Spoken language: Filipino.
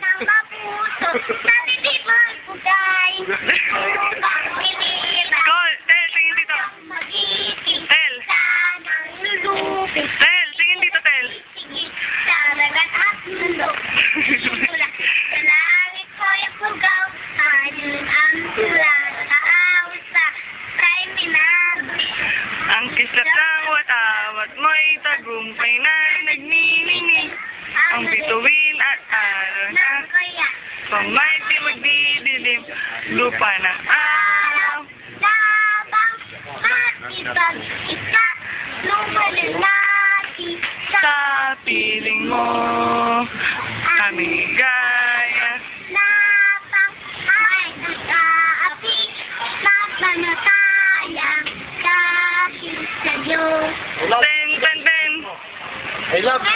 ng kapuso, natitipag bugay, upang pinila. Tel, tingin dito. Mag-iisip Tel. ka ng lulupin. Tel, tingin dito, Tel. Tingin sa dagat at mundo. Mula sa langit ko'y pugaw, hanyun ang tula, nakaawit sa kay Minardo. Ang kislap ng watawat mo'y tagumpay na nagniningning. Ang bituin at araw na kaya pamay magdidilim. Lupa ng araw. labang makipag-isa nung malalaki Sa piling mo, kami gaya. labang ay nag-aapi mapanatayang dahil sa Diyos. Ten, ten, ten. I love